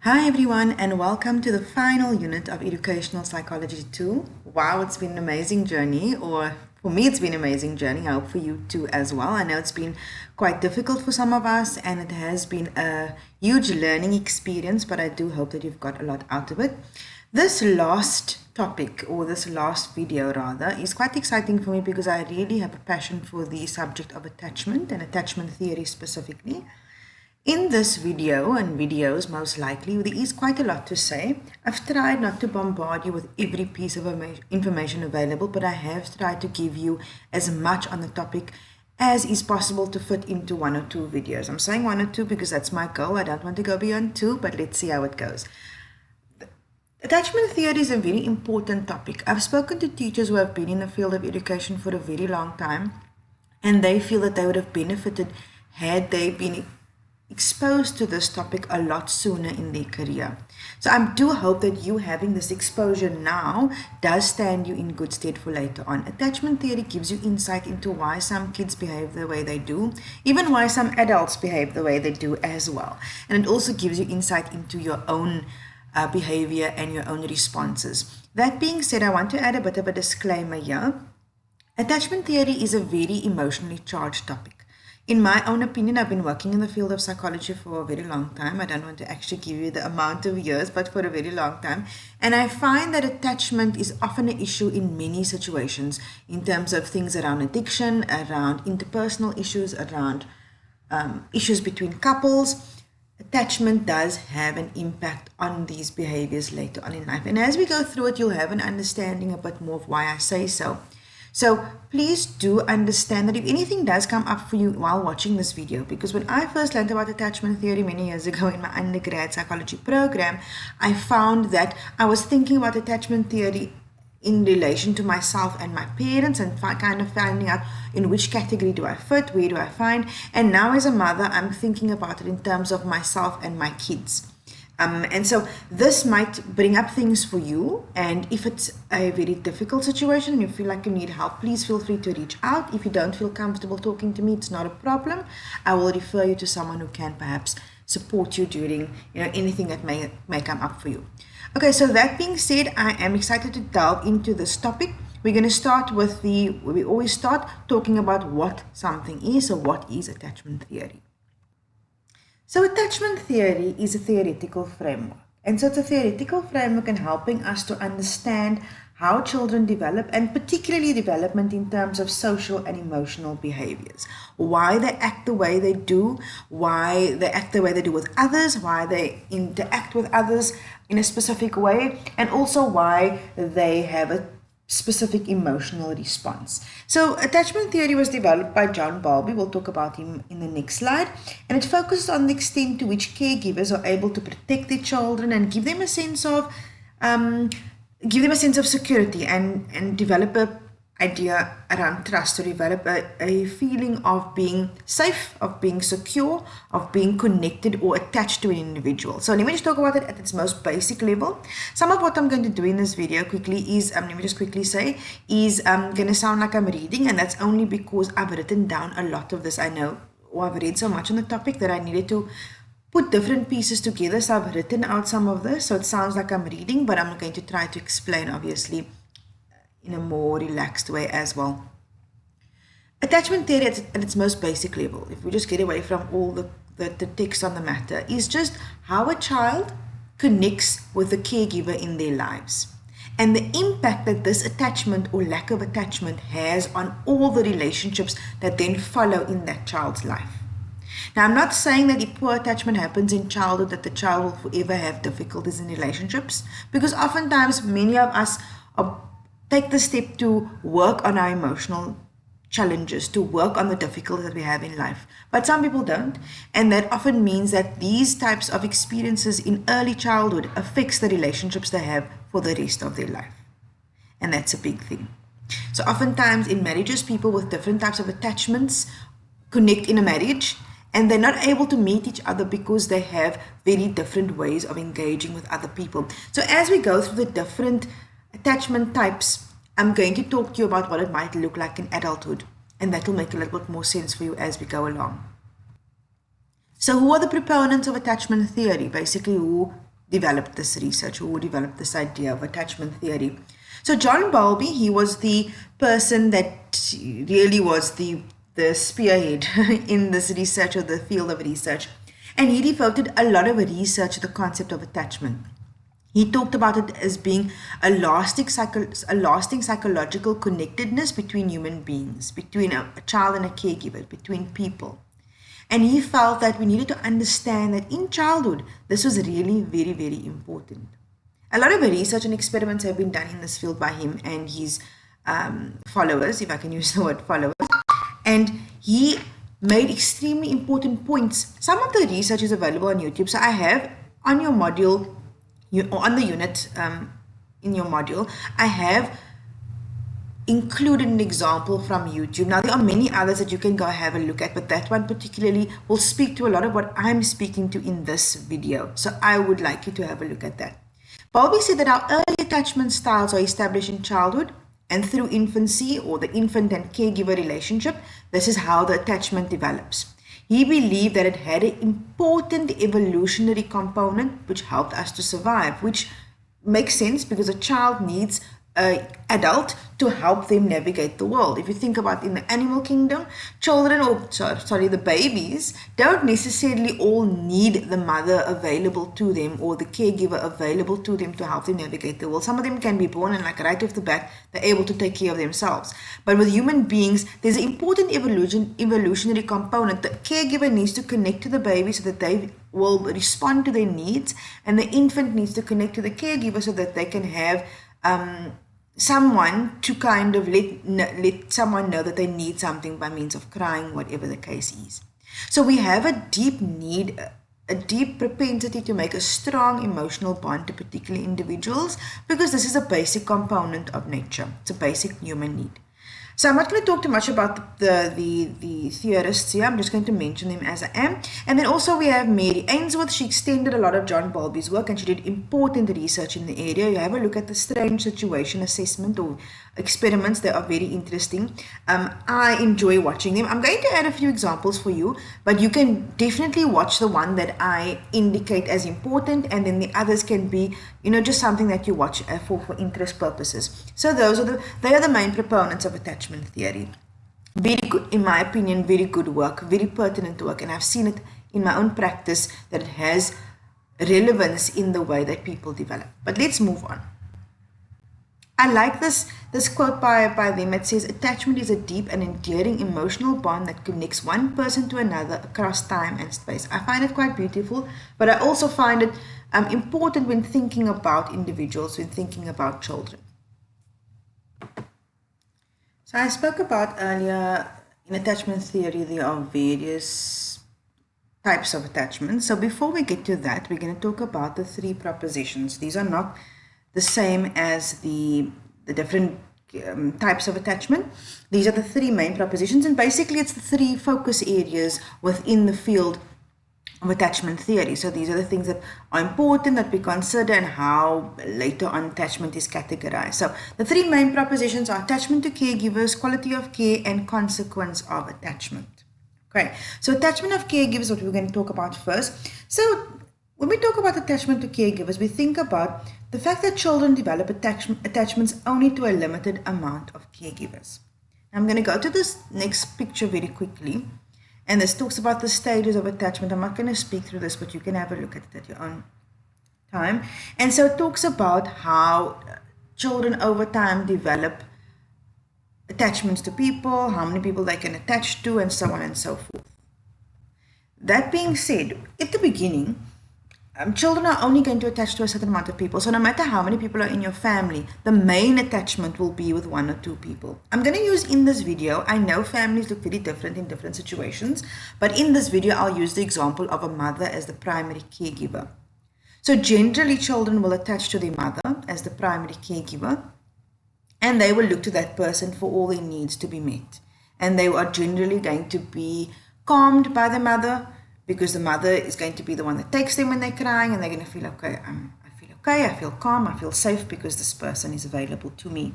Hi everyone, and welcome to the final unit of Educational Psychology 2. Wow, it's been an amazing journey, or for me it's been an amazing journey. I hope for you too as well. I know it's been quite difficult for some of us and it has been a huge learning experience, but I do hope that you've got a lot out of it. This last topic, or this last video rather, is quite exciting for me because I really have a passion for the subject of attachment and attachment theory specifically. In this video and videos, most likely, there is quite a lot to say. I've tried not to bombard you with every piece of information available, but I have tried to give you as much on the topic as is possible to fit into one or two videos. I'm saying one or two because that's my goal. I don't want to go beyond two, but let's see how it goes. Attachment theory is a very important topic. I've spoken to teachers who have been in the field of education for a very long time, and they feel that they would have benefited had they been exposed to this topic a lot sooner in their career. So I do hope that you having this exposure now does stand you in good stead for later on. Attachment theory gives you insight into why some kids behave the way they do, even why some adults behave the way they do as well. And it also gives you insight into your own behavior and your own responses. That being said, I want to add a bit of a disclaimer here. Attachment theory is a very emotionally charged topic. In my own opinion, I've been working in the field of psychology for a very long time. I don't want to actually give you the amount of years, but for a very long time. And I find that attachment is often an issue in many situations in terms of things around addiction, around interpersonal issues, around issues between couples. Attachment does have an impact on these behaviors later on in life. And as we go through it, you'll have an understanding a bit more of why I say so. So please do understand that if anything does come up for you while watching this video, because when I first learned about attachment theory many years ago in my undergrad psychology program, I found that I was thinking about attachment theory in relation to myself and my parents and kind of finding out in which category do I fit, where do I find, and now as a mother, I'm thinking about it in terms of myself and my kids. And so this might bring up things for you, and if it's a very difficult situation and you feel like you need help, please feel free to reach out. If you don't feel comfortable talking to me, it's not a problem. I will refer you to someone who can perhaps support you during anything that may come up for you. Okay, so that being said, I am excited to delve into this topic. We're going to start with we always start talking about what something is. So what is attachment theory? So attachment theory is a theoretical framework. And so it's a theoretical framework in helping us to understand how children develop, and particularly development in terms of social and emotional behaviors. Why they act the way they do, why they act the way they do with others, why they interact with others in a specific way, and also why they have a specific emotional response. So attachment theory was developed by John Bowlby. We'll talk about him in the next slide. And it focuses on the extent to which caregivers are able to protect their children and give them a sense of security and develop a idea around trust, to develop a feeling of being safe, of being secure, of being connected or attached to an individual. So let me just talk about it at its most basic level. Some of what I'm going to do in this video quickly is, let me just quickly say, is going to sound like I'm reading, and that's only because I've written down a lot of this. I know, or I've read so much on the topic that I needed to put different pieces together. So I've written out some of this, so it sounds like I'm reading, but I'm going to try to explain, obviously, in a more relaxed way as well. Attachment theory at its most basic level, if we just get away from all the text on the matter, is just how a child connects with the caregiver in their lives and the impact that this attachment or lack of attachment has on all the relationships that then follow in that child's life. Now, I'm not saying that if poor attachment happens in childhood that the child will forever have difficulties in relationships, because oftentimes many of us take the step to work on our emotional challenges, to work on the difficulties that we have in life. But some people don't, and that often means that these types of experiences in early childhood affects the relationships they have for the rest of their life. And that's a big thing. So oftentimes in marriages, people with different types of attachments connect in a marriage, and they're not able to meet each other because they have very different ways of engaging with other people. So as we go through the different attachment types, I'm going to talk to you about what it might look like in adulthood, and that will make a little bit more sense for you as we go along. So who are the proponents of attachment theory? Basically, who developed this research, who developed this idea of attachment theory. So John Bowlby, he was the person that really was the spearhead in this research, or the field of research. And he devoted a lot of research to the concept of attachment. He talked about it as being a lasting psychological connectedness between human beings, between a child and a caregiver, between people. And he felt that we needed to understand that in childhood, this was really very, very important. A lot of research and experiments have been done in this field by him and his followers, if I can use the word followers. And he made extremely important points. Some of the research is available on YouTube. So I have on your module, or on the unit in your module, I have included an example from YouTube. Now, there are many others that you can go have a look at, but that one particularly will speak to a lot of what I'm speaking to in this video. So I would like you to have a look at that. Bowlby said that our early attachment styles are established in childhood and through infancy, or the infant and caregiver relationship. This is how the attachment develops. He believed that it had an important evolutionary component which helped us to survive, which makes sense because a child needs an adult to help them navigate the world. If you think about in the animal kingdom, children, or sorry, the babies don't necessarily all need the mother available to them or the caregiver available to them to help them navigate the world. Some of them can be born and like right off the bat, they're able to take care of themselves. But with human beings, there's an important evolutionary component. The caregiver needs to connect to the baby so that they will respond to their needs, and the infant needs to connect to the caregiver so that they can have someone to kind of let someone know that they need something by means of crying, whatever the case is. So we have a deep need, a deep propensity to make a strong emotional bond to particular individuals, because this is a basic component of nature. It's a basic human need. So I'm not going to talk too much about the theorists here. I'm just going to mention them as I am. And then also we have Mary Ainsworth. She extended a lot of John Bowlby's work and she did important research in the area. You have a look at the strange situation assessment or experiments. They are very interesting. I enjoy watching them. I'm going to add a few examples for you, but you can definitely watch the one that I indicate as important, and then the others can be, just something that you watch for interest purposes. So they are the main proponents of attachment theory. Very good, in my opinion, very good work, very pertinent work, and I've seen it in my own practice that it has relevance in the way that people develop. But let's move on. I like this quote by them. It says, attachment is a deep and enduring emotional bond that connects one person to another across time and space. I find it quite beautiful, but I also find it important when thinking about individuals, when thinking about children. So I spoke about earlier, in attachment theory, there are various types of attachment. So before we get to that, we're going to talk about the three propositions. These are not the same as the different types of attachment. These are the three main propositions, and basically it's the three focus areas within the field of attachment theory. So these are the things that are important that we consider and how later on attachment is categorized. So the three main propositions are attachment to caregivers, quality of care, and consequence of attachment. Okay, so attachment of caregivers is what we're going to talk about first. So when we talk about attachment to caregivers, we think about the fact that children develop attachments only to a limited amount of caregivers. I'm going to go to this next picture very quickly. And this talks about the stages of attachment. I'm not going to speak through this, but you can have a look at it at your own time. And so it talks about how children over time develop attachments to people, how many people they can attach to, and so on and so forth. That being said, at the beginning, children are only going to attach to a certain amount of people. So no matter how many people are in your family, the main attachment will be with one or two people. I'm going to use in this video, I know families look very different in different situations, but in this video, I'll use the example of a mother as the primary caregiver. So generally, children will attach to their mother as the primary caregiver, and they will look to that person for all their needs to be met. And they are generally going to be calmed by the mother, because the mother is going to be the one that takes them when they're crying, and they're going to feel okay, I feel calm, I feel safe because this person is available to me.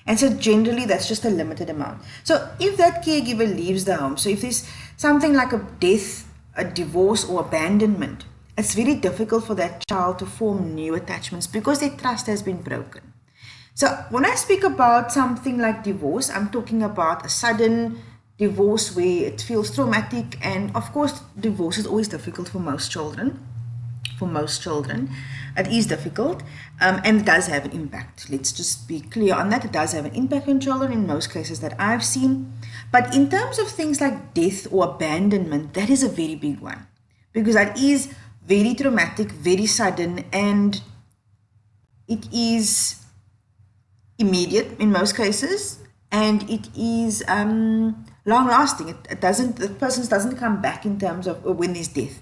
And so generally that's just a limited amount. So if that caregiver leaves the home, so if there's something like a death, a divorce, or abandonment, it's very difficult for that child to form new attachments because their trust has been broken. So when I speak about something like divorce, I'm talking about a sudden divorce where it feels traumatic, and of course divorce is always difficult for most children. It is difficult, and it does have an impact. Let's just be clear on that. It does have an impact on children in most cases that I've seen. But in terms of things like death or abandonment, that is a very big one, because that is very traumatic, very sudden, and it is immediate in most cases, and it is long lasting. The person doesn't come back in terms of when there's death.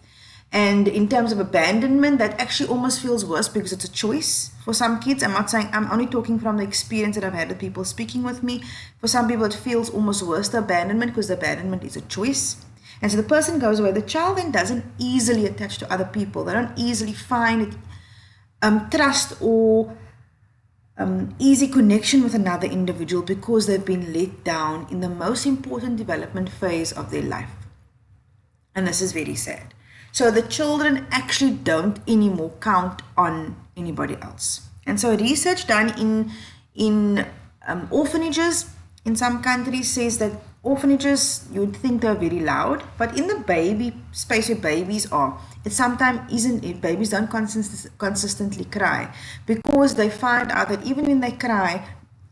And in terms of abandonment, that actually almost feels worse because it's a choice for some kids. I'm not saying, I'm only talking from the experience that I've had with people speaking with me. For some people, it feels almost worse, the abandonment, because the abandonment is a choice. And so the person goes away. The child then doesn't easily attach to other people. They don't easily find trust or easy connection with another individual because they've been let down in the most important development phase of their life. And this is very sad. So the children actually don't anymore count on anybody else. And so research done in orphanages in some countries says that orphanages, you would think they're very loud, but in the baby space where babies are, it sometimes isn't. Babies don't consistently cry because they find out that even when they cry,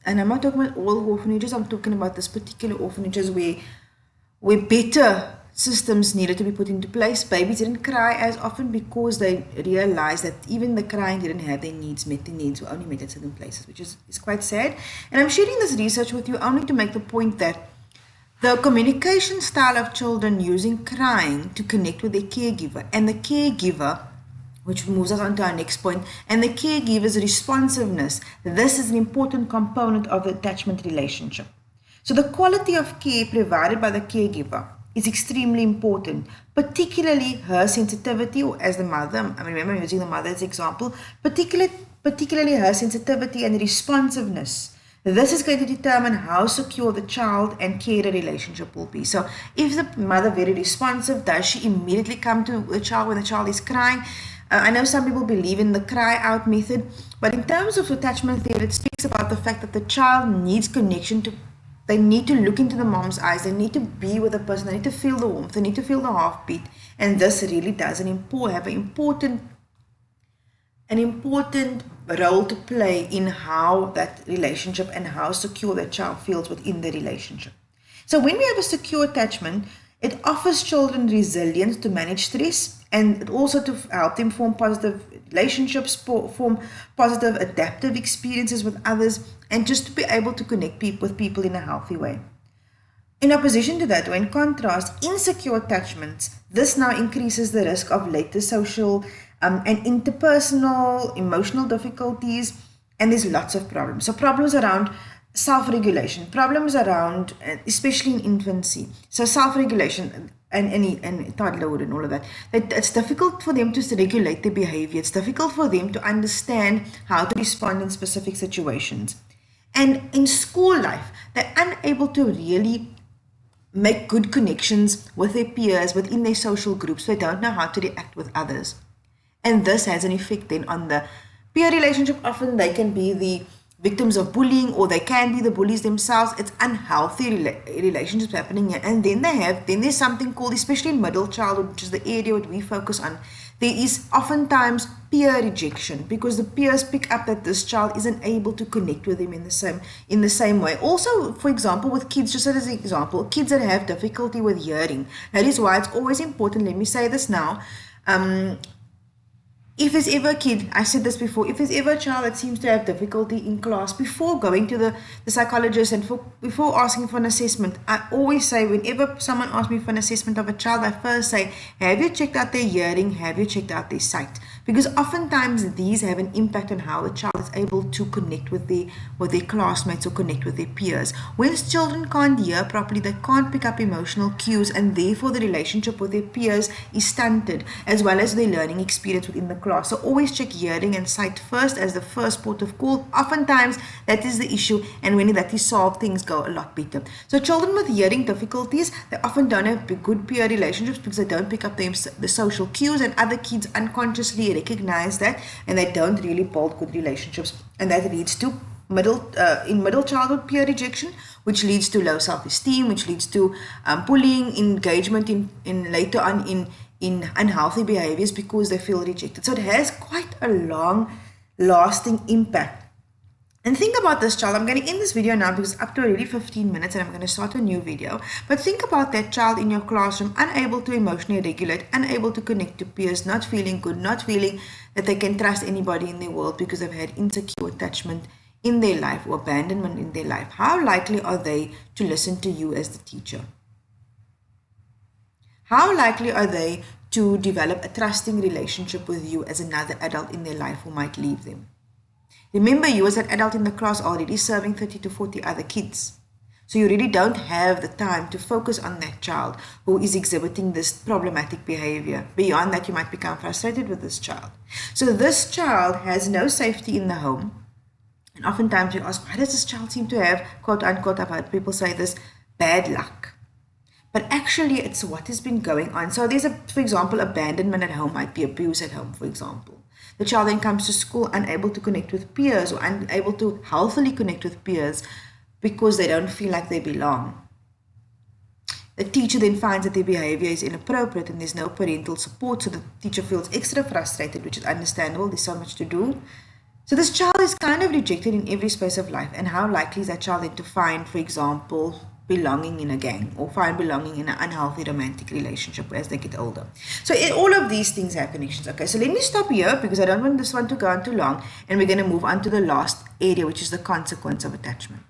and I'm not talking about all orphanages, I'm talking about this particular orphanages where better systems needed to be put into place. Babies didn't cry as often because they realized that even the crying didn't have their needs met. Their needs were only met at certain places, which is quite sad. And I'm sharing this research with you only to make the point that the communication style of children using crying to connect with their caregiver, and the caregiver, which moves us on to our next point, and the caregiver's responsiveness, this is an important component of the attachment relationship. So the quality of care provided by the caregiver is extremely important, particularly her sensitivity, or as the mother, I remember I'm using the mother as an example, particularly her sensitivity and responsiveness. This is going to determine how secure the child and carer relationship will be. So if the mother very responsive, does she immediately come to the child when the child is crying? I know some people believe in the cry out method, but in terms of attachment theory, it speaks about the fact that the child needs connection to. They need to look into the mom's eyes. They need to be with the person. They need to feel the warmth. They need to feel the heartbeat. And this really does have an important role to play in how that relationship and how secure that child feels within the relationship. So when we have a secure attachment, it offers children resilience to manage stress, and also to help them form positive relationships, form positive adaptive experiences with others, and just to be able to connect with people in a healthy way. In opposition to that, or in contrast, insecure attachments, this now increases the risk of later social and interpersonal emotional difficulties, and there's lots of problems. So problems around self-regulation, problems around, especially in infancy, so self-regulation and toddlerhood and all of that, it's difficult for them to regulate their behavior. It's difficult for them to understand how to respond in specific situations. And in school life, they're unable to really make good connections with their peers, within their social groups. They don't know how to react with others. And this has an effect then on the peer relationship. Often they can be the victims of bullying, or they can be the bullies themselves. It's unhealthy relationships happening here. And then there's something called, especially in middle childhood, which is the area that we focus on, there is oftentimes peer rejection, because the peers pick up that this child isn't able to connect with them in the same way. Also, for example, with kids, just as an example, kids that have difficulty with hearing. That is why it's always important, let me say this now, if there's ever a kid, I said this before, if there's ever a child that seems to have difficulty in class, before going to the psychologist and before asking for an assessment, I always say, whenever someone asks me for an assessment of a child, I first say, have you checked out their hearing? Have you checked out their sight? because oftentimes these have an impact on how a child is able to connect with their classmates or connect with their peers. When children can't hear properly, they can't pick up emotional cues, and therefore the relationship with their peers is stunted, as well as their learning experience within the class. So always check hearing and sight first as the first port of call. Oftentimes that is the issue, and when that is solved, things go a lot better. So children with hearing difficulties, they often don't have good peer relationships because they don't pick up the social cues, and other kids unconsciously recognize that, and they don't really build good relationships, and that leads to middle childhood peer rejection, which leads to low self-esteem, which leads to bullying, engagement in later on in unhealthy behaviors because they feel rejected. So it has quite a long lasting impact. And think about this child. I'm going to end this video now because it's up to already 15 minutes and I'm going to start a new video. But think about that child in your classroom, unable to emotionally regulate, unable to connect to peers, not feeling good, not feeling that they can trust anybody in their world because they've had insecure attachment in their life or abandonment in their life. How likely are they to listen to you as the teacher? How likely are they to develop a trusting relationship with you as another adult in their life who might leave them? Remember, you as an adult in the class are already serving 30 to 40 other kids. So you really don't have the time to focus on that child who is exhibiting this problematic behavior. Beyond that, you might become frustrated with this child. So this child has no safety in the home. And oftentimes you ask, why does this child seem to have, quote unquote, I've heard people say this, bad luck? But actually, it's what has been going on. So there's, for example, abandonment at home, might be abuse at home, for example. The child then comes to school unable to connect with peers or unable to healthily connect with peers because they don't feel like they belong. The teacher then finds that their behavior is inappropriate and there's no parental support, so the teacher feels extra frustrated, which is understandable. There's so much to do. So this child is kind of rejected in every space of life. And how likely is that child then to find, for example, belonging in a gang or find belonging in an unhealthy romantic relationship as they get older? So all of these things have connections. Okay, so let me stop here because I don't want this one to go on too long, and we're going to move on to the last area, which is the consequence of attachment.